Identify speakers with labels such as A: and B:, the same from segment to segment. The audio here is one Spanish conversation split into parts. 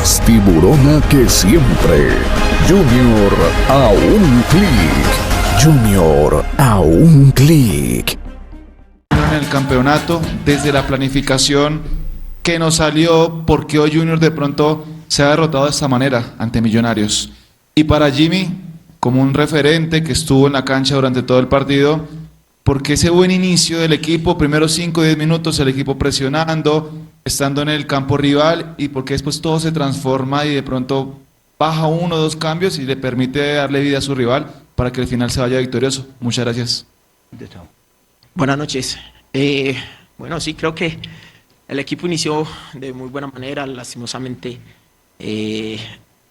A: más tiburona que siempre. Junior a un clic. Junior a un clic.
B: En el campeonato, desde la planificación que nos salió, porque hoy Junior de pronto se ha derrotado de esta manera ante Millonarios. Y para Jimmy, como un referente que estuvo en la cancha durante todo el partido, porque ese buen inicio del equipo, primeros 5 o 10 minutos el equipo presionando, estando en el campo rival, y porque después todo se transforma y de pronto baja 1 o 2 cambios y le permite darle vida a su rival para que al final se vaya victorioso. Muchas gracias.
C: Buenas noches. Bueno, sí, creo que el equipo inició de muy buena manera. Lastimosamente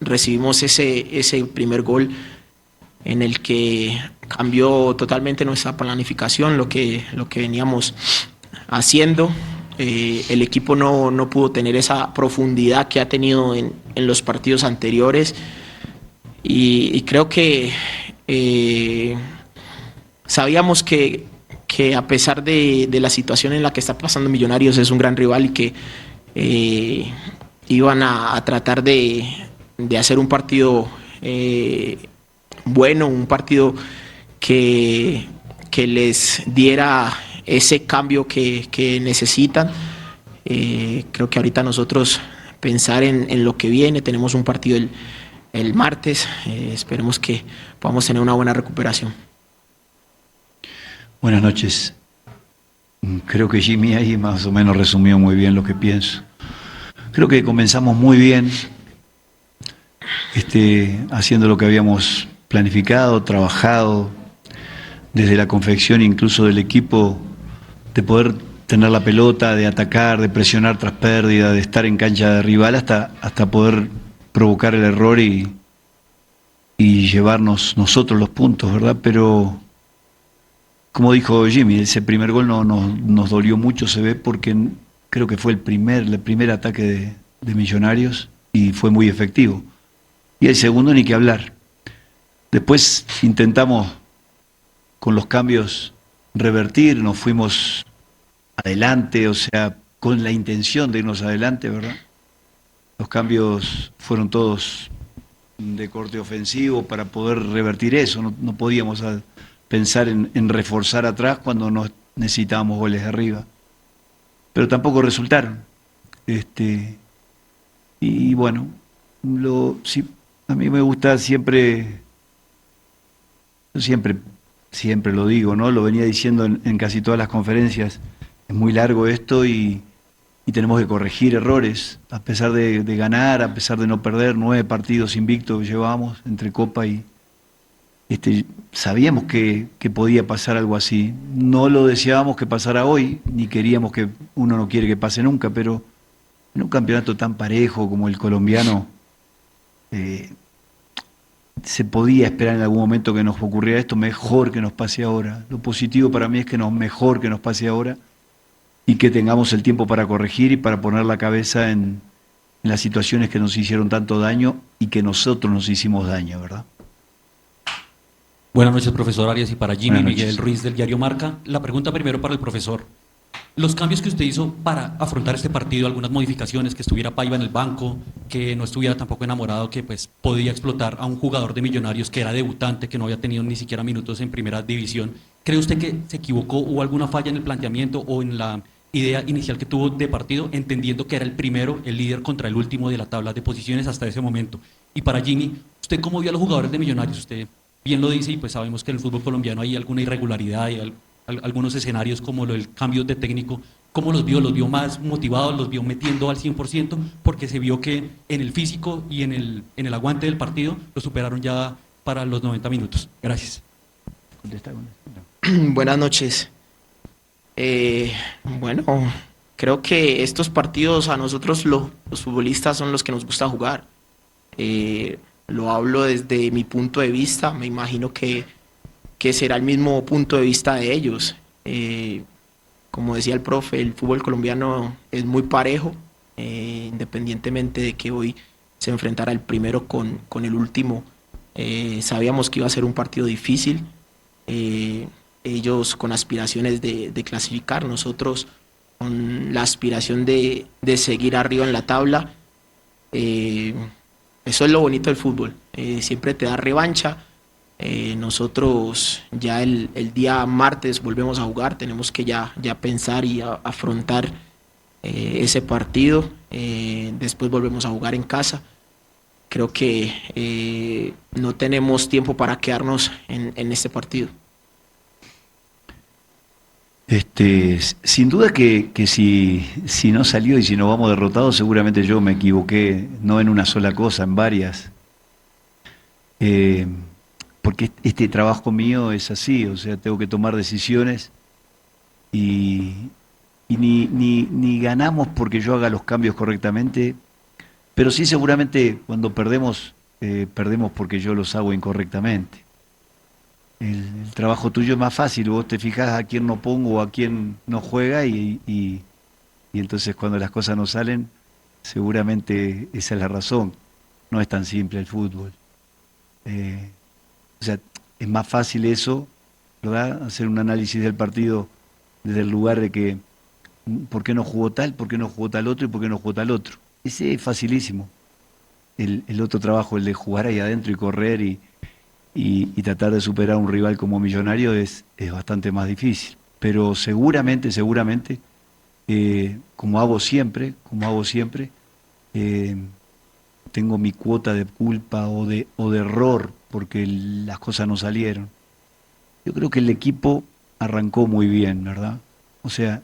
C: recibimos ese primer gol en el que cambió totalmente nuestra planificación, lo que veníamos haciendo. El equipo no pudo tener esa profundidad que ha tenido en los partidos anteriores y creo que sabíamos que a pesar de la situación en la que está pasando Millonarios, es un gran rival y que iban a tratar de hacer un partido bueno, un partido que les diera ese cambio que necesitan. Creo que ahorita nosotros pensar en lo que viene, tenemos un partido el martes, esperemos que podamos tener una buena recuperación.
D: Buenas noches. Creo que Jimmy ahí más o menos resumió muy bien lo que pienso. Creo que comenzamos muy bien, haciendo lo que habíamos planificado, trabajado, desde la confección incluso del equipo, de poder tener la pelota, de atacar, de presionar tras pérdida, de estar en cancha de rival hasta poder provocar el error y llevarnos nosotros los puntos, ¿verdad? Pero como dijo Jimmy, ese primer gol nos dolió mucho, se ve, porque creo que fue el primer ataque de Millonarios y fue muy efectivo. Y el segundo ni que hablar. Después intentamos con los cambios revertir, nos fuimos adelante, o sea, con la intención de irnos adelante, ¿verdad? Los cambios fueron todos de corte ofensivo para poder revertir eso, no podíamos pensar en reforzar atrás cuando necesitábamos goles de arriba. Pero tampoco resultaron. Y bueno, sí, a mí me gusta siempre lo digo, ¿no? Lo venía diciendo en casi todas las conferencias. Es muy largo esto y tenemos que corregir errores, a pesar de ganar, a pesar de no perder. 9 partidos invictos llevamos entre Copa y sabíamos que podía pasar algo así. No lo deseábamos que pasara hoy, ni queríamos que, uno no quiere que pase nunca, pero en un campeonato tan parejo como el colombiano, se podía esperar en algún momento que nos ocurriera esto. Mejor que nos pase ahora. Lo positivo para mí es que mejor que nos pase ahora y que tengamos el tiempo para corregir y para poner la cabeza en las situaciones que nos hicieron tanto daño y que nosotros nos hicimos daño, ¿verdad?
E: Buenas noches, profesor Arias, y para Jimmy Miguel Ruiz del diario Marca. La pregunta primero para el profesor. Los cambios que usted hizo para afrontar este partido, algunas modificaciones, que estuviera Paiva en el banco, que no estuviera tampoco Enamorado, que pues podía explotar a un jugador de Millonarios que era debutante, que no había tenido ni siquiera minutos en primera división. ¿Cree usted que se equivocó, hubo alguna falla en el planteamiento o en la idea inicial que tuvo de partido, entendiendo que era el primero, el líder contra el último de la tabla de posiciones hasta ese momento? Y para Jimmy, ¿usted cómo vio a los jugadores de Millonarios? Usted bien lo dice y pues sabemos que en el fútbol colombiano hay alguna irregularidad y algunos escenarios como el cambio de técnico. ¿Cómo los vio? ¿Los vio más motivados? ¿Los vio metiendo al 100%? Porque se vio que en el físico y en el aguante del partido lo superaron ya para los 90 minutos. Gracias.
C: Buenas noches. Bueno, creo que estos partidos a nosotros los futbolistas son los que nos gusta jugar. Lo hablo desde mi punto de vista, me imagino que será el mismo punto de vista de ellos. Como decía el profe, el fútbol colombiano es muy parejo, independientemente de que hoy se enfrentara el primero con el último. Sabíamos que iba a ser un partido difícil, ellos con aspiraciones de clasificar, nosotros con la aspiración de seguir arriba en la tabla. Eso es lo bonito del fútbol, siempre te da revancha. Nosotros ya el día martes volvemos a jugar, tenemos que ya pensar y afrontar ese partido. Después volvemos a jugar en casa. Creo que no tenemos tiempo para quedarnos en este partido.
D: Sin duda que si no salió y si nos vamos derrotados, seguramente yo me equivoqué, no en una sola cosa, en varias. Porque este trabajo mío es así, o sea, tengo que tomar decisiones y ni ganamos porque yo haga los cambios correctamente, pero sí seguramente cuando perdemos, perdemos porque yo los hago incorrectamente. El trabajo tuyo es más fácil, vos te fijás a quién no pongo o a quién no juega y entonces cuando las cosas no salen, seguramente esa es la razón. No es tan simple el fútbol. O sea, es más fácil eso, ¿verdad? Hacer un análisis del partido desde el lugar de que ¿por qué no jugó tal? ¿Por qué no jugó tal otro? ¿Y por qué no jugó tal otro? Ese es facilísimo. El otro trabajo, el de jugar ahí adentro y correr y tratar de superar a un rival como Millonario es bastante más difícil. Pero seguramente, como hago siempre, tengo mi cuota de culpa o de error porque las cosas no salieron. Yo creo que el equipo arrancó muy bien, ¿verdad? O sea,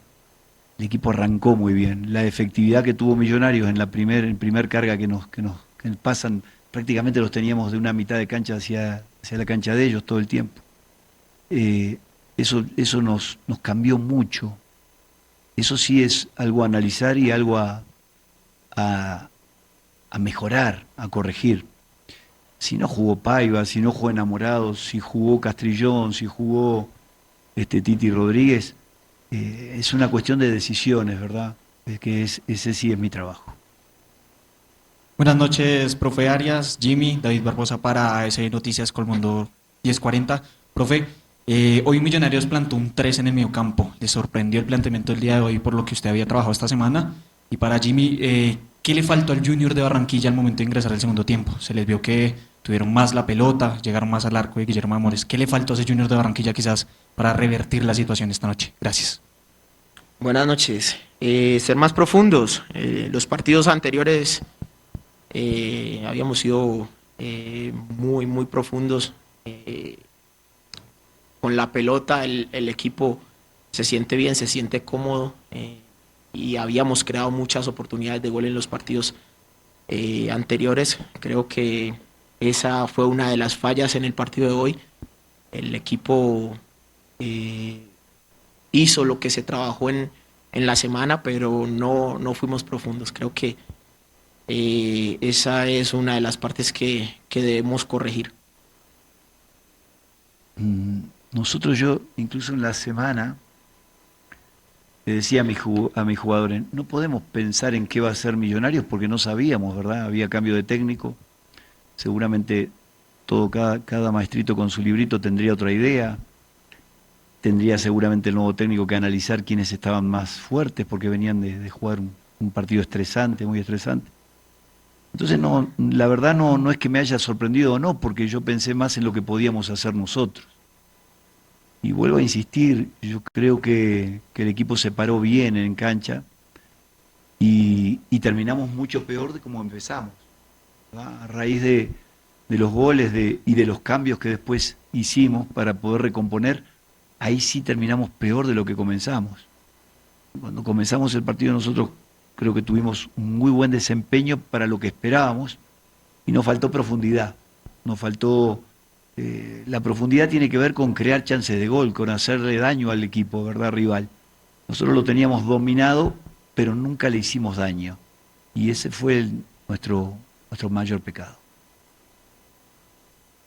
D: el equipo arrancó muy bien. La efectividad que tuvo Millonarios en el primer carga que nos pasan, prácticamente los teníamos de una mitad de cancha hacia la cancha de ellos todo el tiempo. Eso nos cambió mucho. Eso sí es algo a analizar y algo a mejorar, a corregir. Si no jugó Paiva, si no jugó Enamorados, si jugó Castrillón, si jugó Titi Rodríguez, es una cuestión de decisiones, ¿verdad? Ese sí es mi trabajo.
F: Buenas noches, profe Arias, Jimmy, David Barbosa para AS Noticias Colmundo 1040. Profe, hoy Millonarios plantó un 3 en el mediocampo. ¿Le sorprendió el planteamiento del día de hoy por lo que usted había trabajado esta semana? Y para Jimmy, ¿qué le faltó al Junior de Barranquilla al momento de ingresar al segundo tiempo? Se les vio que tuvieron más la pelota, llegaron más al arco de Guillermo Amores. ¿Qué le faltó a ese Junior de Barranquilla quizás para revertir la situación esta noche? Gracias.
C: Buenas noches. Ser más profundos. Los partidos anteriores habíamos sido muy profundos. Con la pelota el equipo se siente bien, se siente cómodo y habíamos creado muchas oportunidades de gol en los partidos anteriores. Creo que esa fue una de las fallas en el partido de hoy. El equipo hizo lo que se trabajó en la semana, pero no fuimos profundos. Creo que esa es una de las partes que debemos corregir.
D: Nosotros, yo incluso en la semana le decía a mis jugadores, no podemos pensar en qué va a ser Millonarios porque no sabíamos, ¿verdad? Había cambio de técnico, seguramente cada maestrito con su librito tendría otra idea, tendría seguramente el nuevo técnico que analizar quiénes estaban más fuertes porque venían de jugar un partido estresante, muy estresante. Entonces, la verdad no es que me haya sorprendido o no, porque yo pensé más en lo que podíamos hacer nosotros. Y vuelvo a insistir, yo creo que el equipo se paró bien en cancha y terminamos mucho peor de como empezamos, ¿verdad? A raíz de los goles y de los cambios que después hicimos para poder recomponer, ahí sí terminamos peor de lo que comenzamos. Cuando comenzamos el partido nosotros creo que tuvimos un muy buen desempeño para lo que esperábamos y nos faltó profundidad, nos faltó... la profundidad tiene que ver con crear chances de gol, con hacerle daño al equipo, ¿verdad, rival? Nosotros lo teníamos dominado, pero nunca le hicimos daño. Y ese fue nuestro mayor pecado.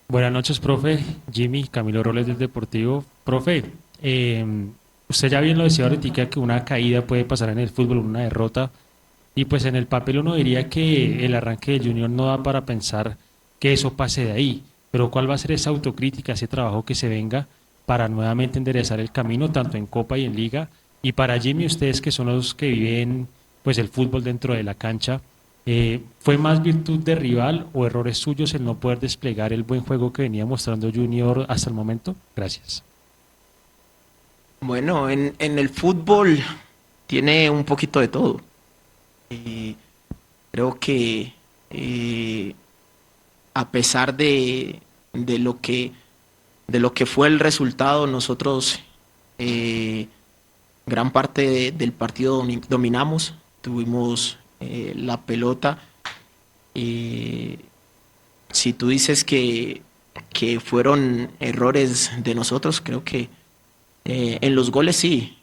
G: Buenas noches, profe. Jimmy, Camilo Robles del Deportivo. Profe, usted ya bien lo decía ahorita que una caída puede pasar en el fútbol, una derrota. Y pues en el papel uno diría que el arranque del Junior no da para pensar que eso pase de ahí. Pero ¿cuál va a ser esa autocrítica, ese trabajo que se venga para nuevamente enderezar el camino, tanto en Copa y en Liga? Y para Jimmy, ustedes que son los que viven pues el fútbol dentro de la cancha, ¿Fue más virtud de rival o errores suyos el no poder desplegar el buen juego que venía mostrando Junior hasta el momento? Gracias.
C: Bueno, en el fútbol tiene un poquito de todo. Eh, Creo que a pesar de lo que fue el resultado, nosotros gran parte del partido dominamos, tuvimos la pelota. Eh, si tú dices que fueron errores de nosotros, creo que en los goles sí.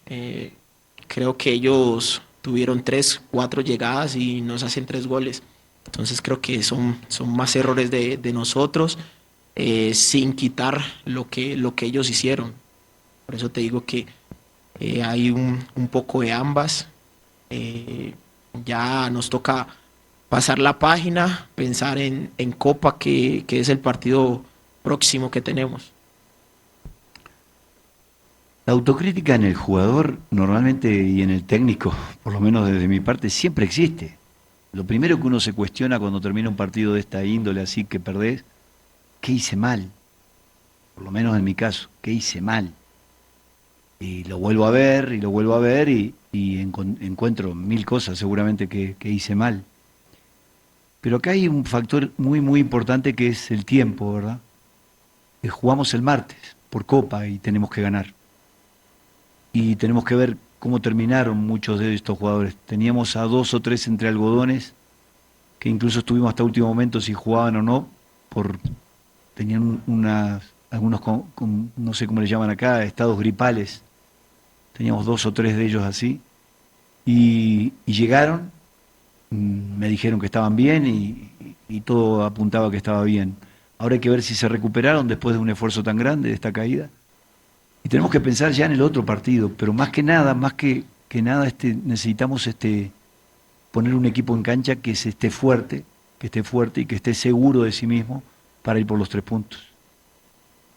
C: Creo que ellos tuvieron 3, 4 llegadas y nos hacen 3 goles. Entonces creo que son más errores de nosotros, sin quitar lo que ellos hicieron. Por eso te digo que hay un poco de ambas. Ya nos toca pasar la página, pensar en Copa, que es el partido próximo que tenemos.
D: La autocrítica en el jugador normalmente y en el técnico, por lo menos desde mi parte, siempre existe. Lo primero que uno se cuestiona cuando termina un partido de esta índole así que perdés, ¿qué hice mal? Por lo menos en mi caso, ¿qué hice mal? Y lo vuelvo a ver y lo vuelvo a ver y encuentro 1000 cosas seguramente que hice mal. Pero acá hay un factor muy muy importante que es el tiempo, ¿verdad? Jugamos el martes por Copa y tenemos que ganar. Y tenemos que ver cómo terminaron muchos de estos jugadores. Teníamos a 2 o 3 entre algodones, que incluso estuvimos hasta último momento si jugaban o no, tenían algunos, no sé cómo le llaman acá, estados gripales. Teníamos 2 o 3 de ellos así. Y llegaron, me dijeron que estaban bien y todo apuntaba que estaba bien. Ahora hay que ver si se recuperaron después de un esfuerzo tan grande de esta caída. Y tenemos que pensar ya en el otro partido, pero más que nada necesitamos poner un equipo en cancha que esté fuerte y que esté seguro de sí mismo para ir por los 3 puntos.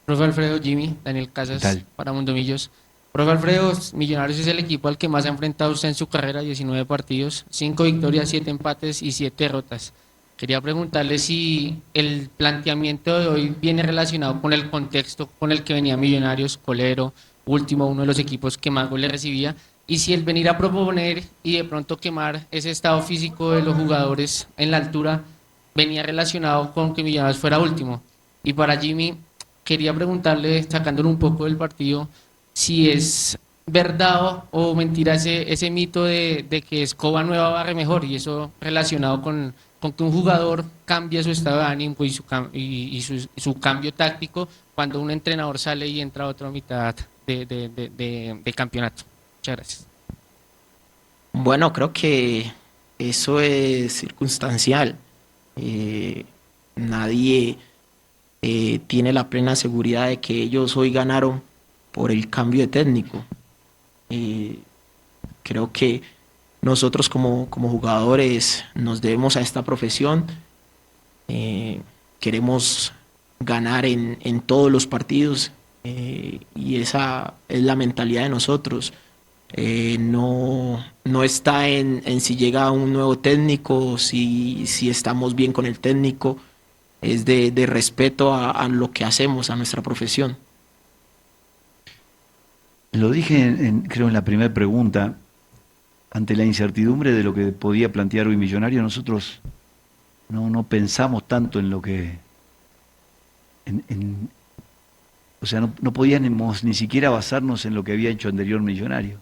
H: Profe Alfredo, Jimmy, Daniel Casas,
D: ¿Qué tal?
H: para Mundo Millos. Profe Alfredo, Millonarios es el equipo al que más ha enfrentado usted en su carrera, 19 partidos, 5 victorias, 7 empates y 7 derrotas. Quería preguntarle si el planteamiento de hoy viene relacionado con el contexto con el que venía Millonarios, Colero, último, uno de los equipos que más goles recibía, y si el venir a proponer y de pronto quemar ese estado físico de los jugadores en la altura venía relacionado con que Millonarios fuera último. Y para Jimmy, quería preguntarle, sacándolo un poco del partido, si es verdad o mentira ese mito de que escoba nueva barre mejor, y eso relacionado con que un jugador cambia su estado de ánimo y su cambio táctico cuando un entrenador sale y entra a otra mitad de campeonato. Muchas gracias.
C: Bueno, creo que eso es circunstancial. Nadie tiene la plena seguridad de que ellos hoy ganaron por el cambio de técnico. Creo que nosotros como jugadores nos debemos a esta profesión. Queremos ganar en todos los partidos, y esa es la mentalidad de nosotros. No está en si llega un nuevo técnico, si estamos bien con el técnico. Es de respeto a lo que hacemos, a nuestra profesión.
D: Lo dije, creo, en la primera pregunta. Ante la incertidumbre de lo que podía plantear hoy Millonario, nosotros no pensamos tanto en lo que... o sea, no podíamos ni siquiera basarnos en lo que había hecho anterior Millonario.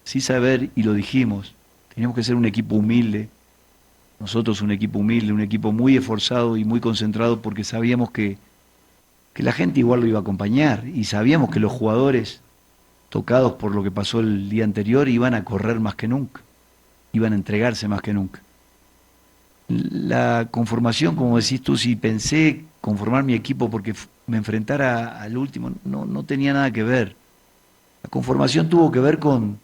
D: Sí saber, y lo dijimos, teníamos que ser un equipo humilde, nosotros un equipo humilde, un equipo muy esforzado y muy concentrado, porque sabíamos que la gente igual lo iba a acompañar, y sabíamos que los jugadores, tocados por lo que pasó el día anterior, iban a correr más que nunca, iban a entregarse más que nunca. La conformación, como decís tú, si pensé conformar mi equipo porque me enfrentara al último, no tenía nada que ver. La conformación tuvo que ver con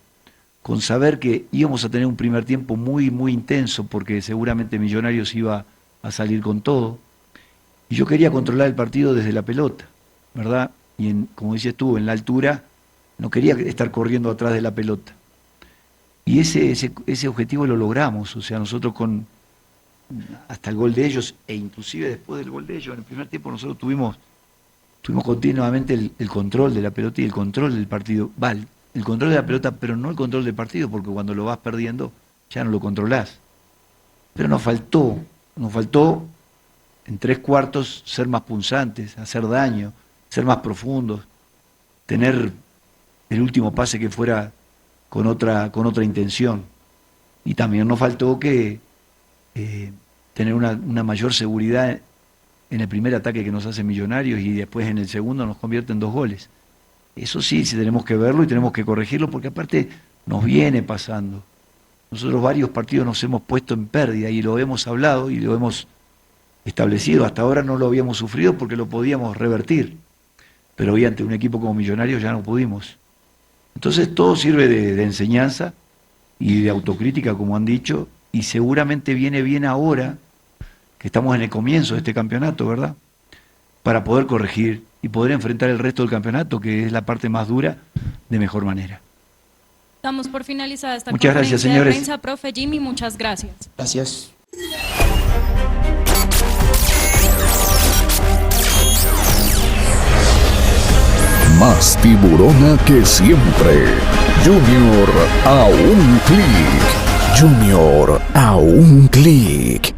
D: saber que íbamos a tener un primer tiempo muy, muy intenso, porque seguramente Millonarios iba a salir con todo, y yo quería controlar el partido desde la pelota, ¿verdad? Y como dices tú, en la altura, no quería estar corriendo atrás de la pelota. Y ese objetivo lo logramos. O sea, nosotros con hasta el gol de ellos, e inclusive después del gol de ellos, en el primer tiempo nosotros tuvimos continuamente el control de la pelota y el control del partido. El control de la pelota, pero no el control del partido, porque cuando lo vas perdiendo ya no lo controlás. Pero nos faltó en 3/4 ser más punzantes, hacer daño, ser más profundos, tener el último pase que fuera con otra intención. Y también nos faltó que tener una mayor seguridad en el primer ataque que nos hace Millonarios y después en el segundo nos convierte en 2 goles. Eso sí tenemos que verlo y tenemos que corregirlo, porque aparte nos viene pasando. Nosotros varios partidos nos hemos puesto en pérdida y lo hemos hablado y lo hemos establecido. Hasta ahora no lo habíamos sufrido porque lo podíamos revertir, pero hoy ante un equipo como Millonarios ya no pudimos. Entonces todo sirve de enseñanza y de autocrítica, como han dicho, y seguramente viene bien ahora que estamos en el comienzo de este campeonato, ¿verdad? Para poder corregir y poder enfrentar el resto del campeonato, que es la parte más dura, de mejor manera.
I: Damos por finalizada esta
D: Muchas gracias,
I: conferencia
D: señores.
I: de prensa, profe Jimmy, muchas gracias.
C: Gracias.
A: Más tiburona que siempre. Junior a un clic. Junior a un clic.